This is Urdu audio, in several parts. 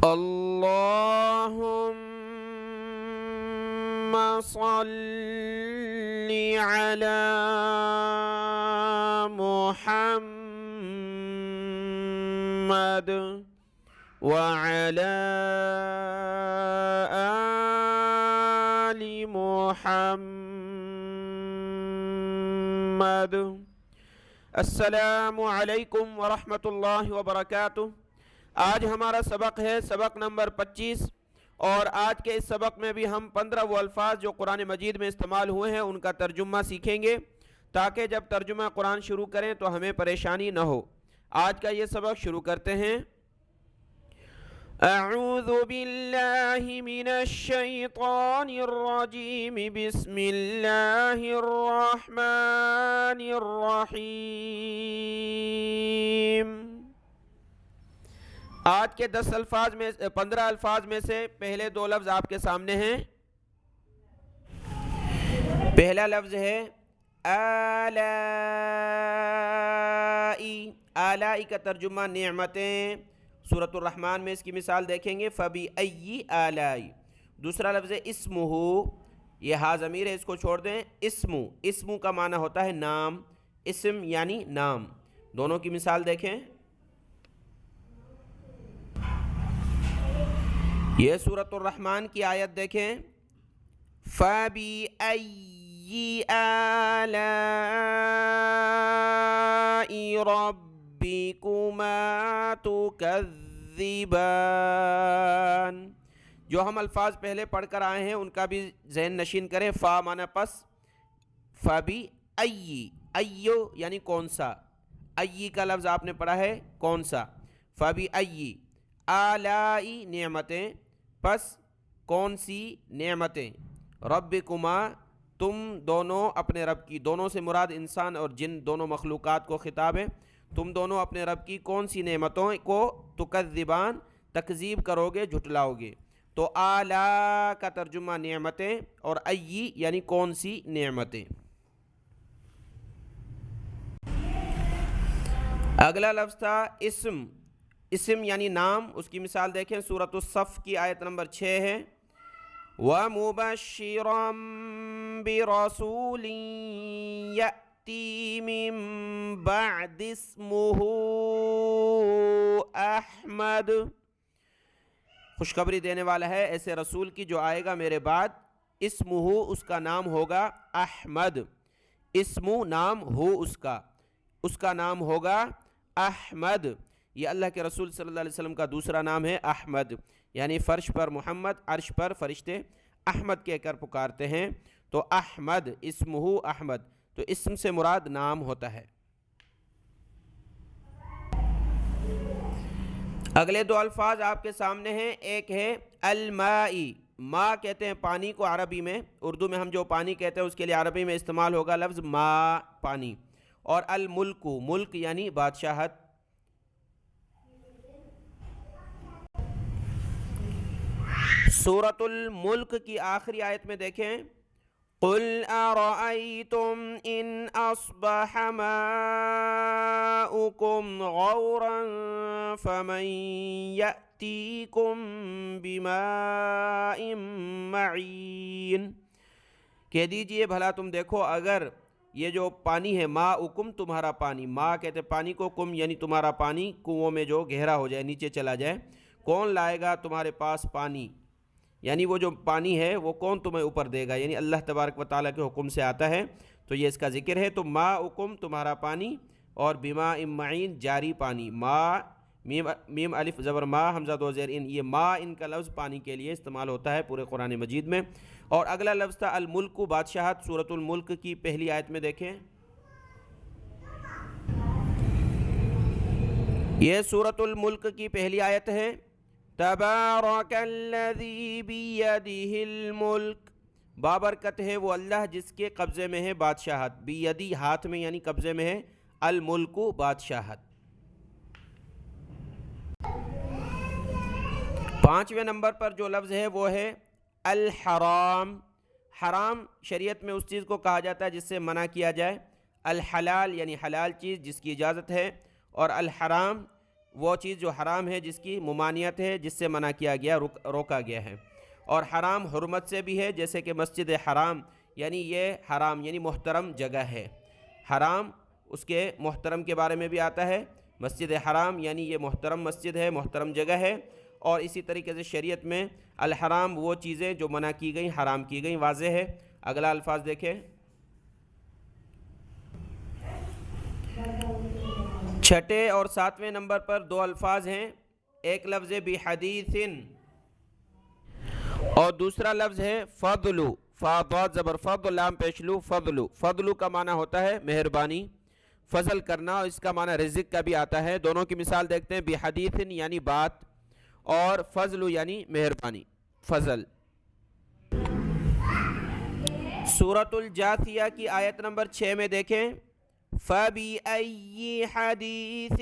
اللهم صل على محمد وعلى آل محمد۔ السلام علیکم ورحمۃ اللہ وبرکاتہ۔ آج ہمارا سبق ہے سبق نمبر 25، اور آج کے اس سبق میں بھی ہم 15 وہ الفاظ جو قرآن مجید میں استعمال ہوئے ہیں ان کا ترجمہ سیکھیں گے، تاکہ جب ترجمہ قرآن شروع کریں تو ہمیں پریشانی نہ ہو۔ آج کا یہ سبق شروع کرتے ہیں۔ اعوذ باللہ من الشیطان الرجیم، بسم اللہ الرحمن الرحیم۔ آج کے 15 الفاظ میں سے پہلے 2 لفظ آپ کے سامنے ہیں۔ پہلا لفظ ہے آلائی۔ آلائی کا ترجمہ نعمتیں۔ سورۃ الرحمن میں اس کی مثال دیکھیں گے، فَبِأَيِّ آلائی۔ دوسرا لفظ ہے اسمہ، یہ ہا ضمیر ہے، اس کو چھوڑ دیں۔ اسم کا معنی ہوتا ہے نام، اسم یعنی نام۔ دونوں کی مثال دیکھیں۔ یہ سورۃ الرحمن کی آیت دیکھیں، فَبِأَيِّ آلَاءِ رَبِّكُمَا تُكَذِّبَانِ۔ جو ہم الفاظ پہلے پڑھ کر آئے ہیں ان کا بھی ذہن نشین کریں۔ فا معنی پس، فَبِأَيِّ، ایو یعنی کون سا، ای کا لفظ آپ نے پڑھا ہے کون سا۔ فَبِأَيِّ آلائی نعمتیں، پس کون سی نعمتیں، ربکما تم دونوں اپنے رب کی، دونوں سے مراد انسان اور جن دونوں مخلوقات کو خطاب ہے، تم دونوں اپنے رب کی کون سی نعمتوں کو تکذبان تکذیب کرو گے، جھٹلاؤ گے۔ تو آلا کا ترجمہ نعمتیں اور ای یعنی کون سی نعمتیں۔ اگلا لفظ تھا اسم۔ اسم یعنی نام، اس کی مثال دیکھیں، سورۃ الصف کی آیت نمبر 6 ہے، وَمُبَشِّرًا بِرَسُولٍ يَأْتِي مِن بَعْدِ اسْمُهُ أَحْمَدُ۔ خوشخبری دینے والا ہے ایسے رسول کی جو آئے گا میرے بعد، اسمہ اس کا نام ہوگا احمد، اسم نام ہو اس کا نام ہوگا احمد۔ یہ اللہ کے رسول صلی اللہ علیہ وسلم کا دوسرا نام ہے احمد، یعنی فرش پر محمد، عرش پر فرشتے احمد کہہ کر پکارتے ہیں۔ تو احمد، اسمہ احمد، تو اسم سے مراد نام ہوتا ہے۔ اگلے 2 الفاظ آپ کے سامنے ہیں، ایک ہے المائی۔ ما کہتے ہیں پانی کو عربی میں، اردو میں ہم جو پانی کہتے ہیں اس کے لیے عربی میں استعمال ہوگا لفظ ما، پانی۔ اور الملک، ملک یعنی بادشاہت۔ سورۃ الملک کی آخری آیت میں دیکھیں، قُلْ أَرَأَيْتُمْ إِنْ أَصْبَحَ مَاؤُكُمْ غَوْرًا فَمَنْ يَأْتِيكُمْ بِمَاءٍ مَعِينٍ۔ کہہ دیجئے بھلا تم دیکھو، اگر یہ جو پانی ہے، ماؤکم تمہارا پانی، ما کہتے پانی کو، کم یعنی تمہارا پانی کنووں میں جو گہرا ہو جائے، نیچے چلا جائے، کون لائے گا تمہارے پاس پانی، یعنی وہ جو پانی ہے وہ کون تمہیں اوپر دے گا، یعنی اللہ تبارک و تعالیٰ کے حکم سے آتا ہے، تو یہ اس کا ذکر ہے۔ تو ماؤکم تمہارا پانی، اور بماء معین جاری پانی، ما میم الف زبر ما حمزہ 2 زیر ان، یہ ما ان کا لفظ پانی کے لیے استعمال ہوتا ہے پورے قرآن مجید میں۔ اور اگلا لفظ تھا الملک، بادشاہت۔ سورۃ الملک کی پہلی آیت میں دیکھیں، یہ سورۃ الملک کی پہلی آیت ہے، تبارک الذی بیدہ الملک۔ بابرکت ہے وہ اللہ جس کے قبضے میں ہے بادشاہت، بیدی ہاتھ میں یعنی قبضے میں ہے، الملک بادشاہت۔ 5ویں نمبر پر جو لفظ ہے وہ ہے الحرام۔ حرام شریعت میں اس چیز کو کہا جاتا ہے جس سے منع کیا جائے، الحلال یعنی حلال چیز جس کی اجازت ہے، اور الحرام وہ چیز جو حرام ہے جس کی ممانعت ہے، جس سے منع کیا گیا، روکا گیا ہے. اور حرام حرمت سے بھی ہے، جیسے کہ مسجد حرام، یعنی یہ حرام یعنی محترم جگہ ہے. حرام اس کے محترم کے بارے میں بھی آتا ہے. مسجد حرام یعنی یہ محترم مسجد ہے، محترم جگہ ہے. اور اسی طریقے سے شریعت میں الحرام وہ چیزیں جو منع کی گئیں، حرام کی گئیں، واضح ہے. اگلا الفاظ دیکھیں. 6 اور 7ویں نمبر پر 2 الفاظ ہیں. ایک لفظ ہے بحدیث اور دوسرا لفظ ہے فضل. فا ضاد زبر فضل لام پیشلو فضل. فضل کا معنی ہوتا ہے مہربانی، فضل کرنا، اور اس کا معنی رزق کا بھی آتا ہے. دونوں کی مثال دیکھتے ہیں. بحدیث یعنی بات، اور فضل یعنی مہربانی، فضل. سورۃ الجاثیہ کی آیت نمبر 6 میں دیکھیں. فَبِأَيِّ حَدِيثٍ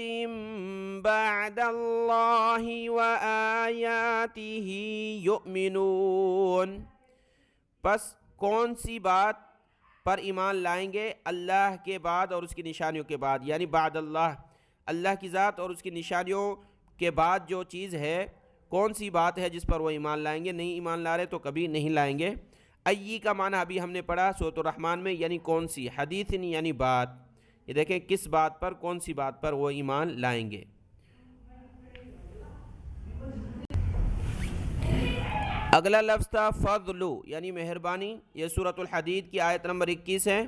بَعْدَ اللَّهِ وَآيَاتِهِ يُؤْمِنُونَ. پس کون سی بات پر ایمان لائیں گے اللہ کے بعد اور اس کی نشانیوں کے بعد، یعنی بعد اللہ، اللہ کی ذات اور اس کی نشانیوں کے بعد جو چیز ہے، کون سی بات ہے جس پر وہ ایمان لائیں گے؟ نہیں ایمان لا رہے تو کبھی نہیں لائیں گے. ای کا معنی ابھی ہم نے پڑھا سورۃ الرحمن میں، یعنی کون سی. حدیث یعنی بات. یہ دیکھیں کس بات پر، کون سی بات پر وہ ایمان لائیں گے. اگلا لفظ تھا فضل یعنی مہربانی. یہ سورۃ الحدید کی آیت نمبر 21 ہے.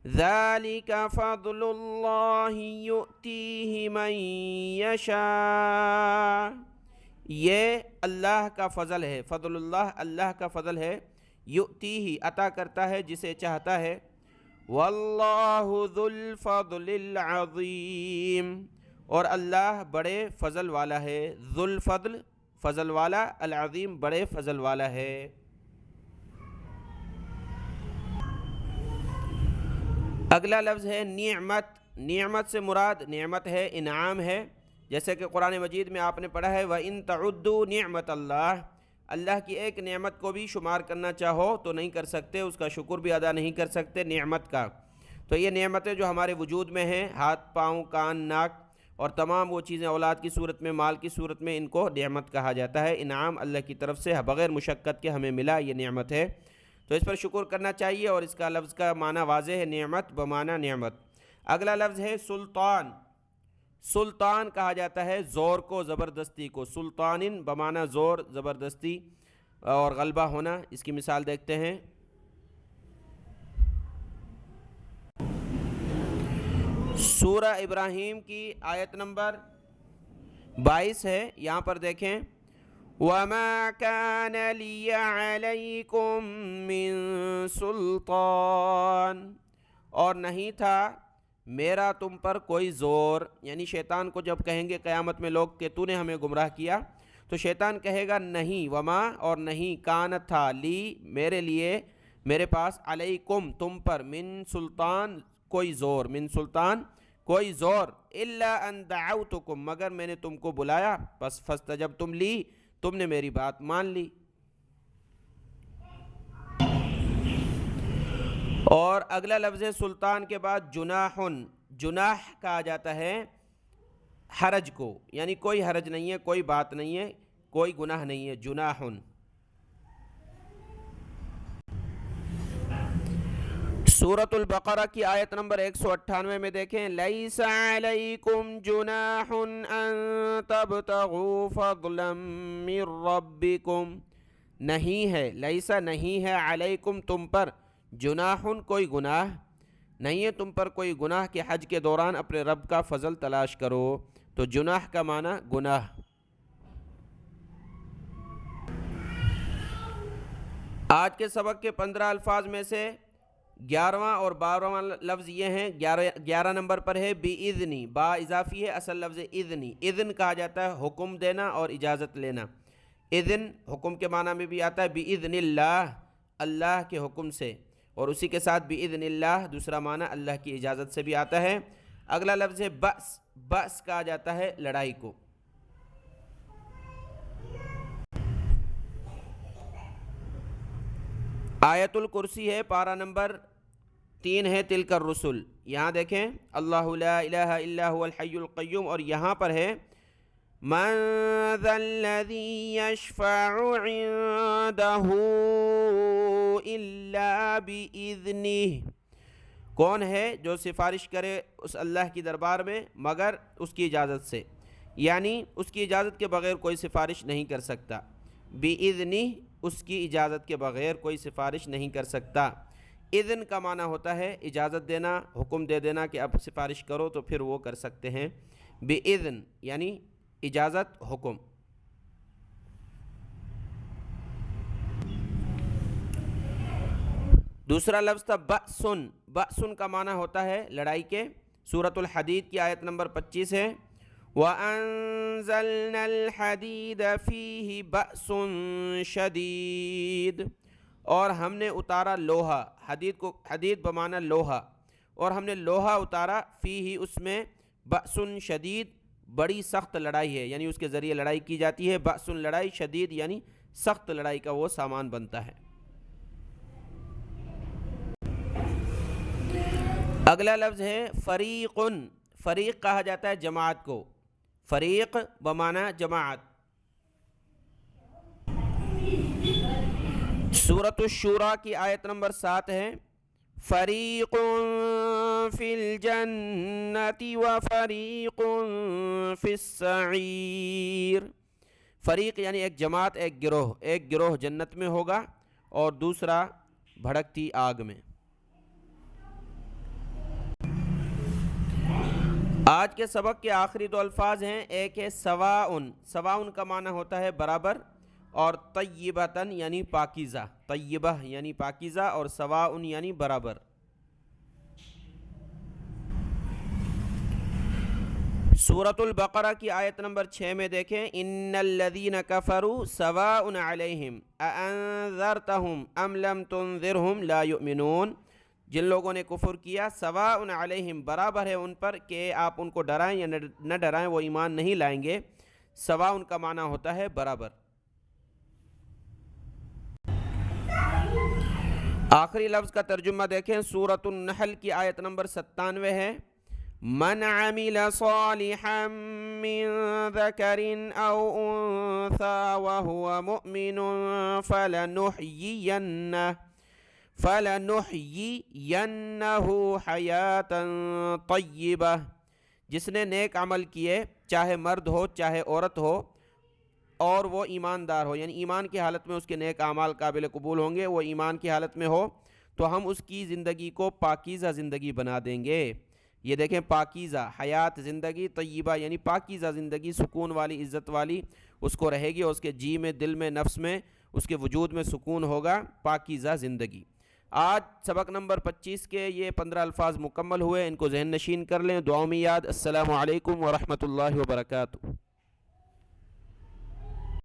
ذَلِكَ فَضْلُ اللَّهِ يُؤْتِيهِ مَن يَشَاءُ. یہ اللہ کا فضل ہے. فضل اللہ کا فضل ہے. یؤتیہ عطا کرتا ہے جسے چاہتا ہے. واللہ ذو الفضل العظیم. اور اللہ بڑے فضل والا ہے. ذو الفضل فضل والا، العظیم بڑے فضل والا ہے. اگلا لفظ ہے نعمت. نعمت سے مراد نعمت ہے، انعام ہے. جیسے کہ قرآن مجید میں آپ نے پڑھا ہے وَإِن تَعُدُّوا نِعْمَةَ اللَّهِ. اللہ کی ایک نعمت کو بھی شمار کرنا چاہو تو نہیں کر سکتے، اس کا شکر بھی ادا نہیں کر سکتے نعمت کا. تو یہ نعمتیں جو ہمارے وجود میں ہیں، ہاتھ، پاؤں، کان، ناک اور تمام وہ چیزیں اولاد کی صورت میں، مال کی صورت میں، ان کو نعمت کہا جاتا ہے. انعام اللہ کی طرف سے بغیر مشقت کے ہمیں ملا، یہ نعمت ہے. تو اس پر شکر کرنا چاہیے. اور اس کا لفظ کا معنی واضح ہے، نعمت بمعنی نعمت. اگلا لفظ ہے سلطان. سلطان کہا جاتا ہے زور کو، زبردستی کو. سلطان بمعنی زور، زبردستی اور غلبہ ہونا. اس کی مثال دیکھتے ہیں. سورہ ابراہیم کی آیت نمبر 22 ہے. یہاں پر دیکھیں وَمَا كَانَ لِيَ عَلَيْكُمْ مِن سُلْطَانٍ. اور نہیں تھا میرا تم پر کوئی زور. یعنی شیطان کو جب کہیں گے قیامت میں لوگ کہ تو نے ہمیں گمراہ کیا، تو شیطان کہے گا نہیں، وما اور نہیں، کان تھا، لی میرے لیے، میرے پاس، علیکم تم پر، من سلطان کوئی زور، من سلطان کوئی زور، الا ان دعوتکم مگر میں نے تم کو بلایا، پس فاستجبتم لی تم نے میری بات مان لی. اور اگلا لفظ ہے سلطان کے بعد جناح. جناح کہا جاتا ہے حرج کو، یعنی کوئی حرج نہیں ہے، کوئی بات نہیں ہے، کوئی گناہ نہیں ہے. جناح. سورۃ البقرہ کی آیت نمبر 198 میں دیکھیں لیس علیکم جناح ان تبتغوا فضلا من ربکم. نہیں ہے، لیسا نہیں ہے، علیکم تم پر، جناح کوئی گناہ نہیں ہے تم پر، کوئی گناہ کہ حج کے دوران اپنے رب کا فضل تلاش کرو. تو جناح کا معنی گناہ. آج کے سبق کے 15 الفاظ میں سے 11واں اور 12واں لفظ یہ ہیں. 11 نمبر پر ہے بِإِذْنِ. با اضافی ہے، اصل لفظ اذنی. اذن کہا جاتا ہے حکم دینا اور اجازت لینا. اذن حکم کے معنی میں بھی آتا ہے بِإِذْنِ اللہ، اللہ کے حکم سے. اور اسی کے ساتھ بِإِذْنِ اللہ دوسرا معنی اللہ کی اجازت سے بھی آتا ہے. اگلا لفظ ہے بأس. بأس کہا جاتا ہے لڑائی کو. آیت الکرسی ہے، پارہ نمبر 3 ہے تلک الرسل. یہاں دیکھیں اللہ لا الہ الا هو الحی القیوم، اور یہاں پر ہے من ذا الذی یشفع عنده الا بإذنہ، کون ہے جو سفارش کرے اس اللہ کی دربار میں مگر اس کی اجازت سے، یعنی اس کی اجازت کے بغیر کوئی سفارش نہیں کر سکتا۔ بِإِذْنِهِ، اس کی اجازت کے بغیر کوئی سفارش نہیں کر سکتا۔ اذن کا معنی ہوتا ہے اجازت دینا، حکم دے دینا کہ اب سفارش کرو تو پھر وہ کر سکتے ہیں۔ بِإِذْن یعنی اجازت، حکم۔ دوسرا لفظ تھا بأسن۔ بأسن کا معنی ہوتا ہے لڑائی کے۔ سورۃ الحدید کی آیت نمبر 25 ہے، وَأَنزَلْنَا الْحَدِيدَ فِيهِ بَأْسٌ شَدِيدٌ، اور ہم نے اتارا لوہا، حدید کو حدید بمعنی لوہا، اور ہم نے لوہا اتارا، فیہ اس میں، بأسٌ شدید بڑی سخت لڑائی ہے، یعنی اس کے ذریعے لڑائی کی جاتی ہے۔ بأسٌ لڑائی، شدید یعنی سخت لڑائی کا وہ سامان بنتا ہے۔ اگلا لفظ ہے فریقن۔ فریق کہا جاتا ہے جماعت کو، فریق بمعنی جماعت۔ سورۃ الشورى کی آیت نمبر 7 ہے، فریق فی الجنۃ وفریق فی السعیر۔ فریق یعنی ایک جماعت، ایک گروہ، ایک گروہ جنت میں ہوگا اور دوسرا بھڑکتی آگ میں۔ آج کے سبق کے آخری دو الفاظ ہیں، ایک ہے سواءن۔ سواءن کا معنی ہوتا ہے برابر، اور طیبتن یعنی پاکیزہ، طیبہ یعنی پاکیزہ، اور سواءن یعنی برابر۔ سورۃ البقرہ کی آیت نمبر 6 میں دیکھیں، ان الذین کفروا سواء علیہم اانذرتہم ام لم تنذرہم لا یؤمنون۔ جن لوگوں نے کفر کیا، سواء علیہم برابر ہے ان پر کہ آپ ان کو ڈرائیں یا نہ ڈرائیں، وہ ایمان نہیں لائیں گے۔ سواء کا معنی ہوتا ہے برابر۔ آخری لفظ کا ترجمہ دیکھیں، سورۃ النحل کی آیت نمبر 97 ہے، من عمل صالحا من ذکر او انثى وهو مؤمن فَلَنُحْيِيَنَّهُ حَيَاةً طَيِّبَةً۔ جس نے نیک عمل کیے، چاہے مرد ہو چاہے عورت ہو، اور وہ ایماندار ہو، یعنی ایمان کی حالت میں اس کے نیک اعمال قابل قبول ہوں گے، وہ ایمان کی حالت میں ہو تو ہم اس کی زندگی کو پاکیزہ زندگی بنا دیں گے۔ یہ دیکھیں، پاکیزہ حیات، زندگی، طیبہ یعنی پاکیزہ زندگی، سکون والی، عزت والی اس کو رہے گی، اور اس کے جی میں، دل میں، نفس میں، اس کے وجود میں سکون ہوگا، پاکیزہ زندگی۔ آج سبق نمبر 25 کے یہ 15 الفاظ مکمل ہوئے، ان کو ذہن نشین کر لیں، دعاؤں میں یاد۔ السلام علیکم ورحمۃ اللہ وبرکاتہ۔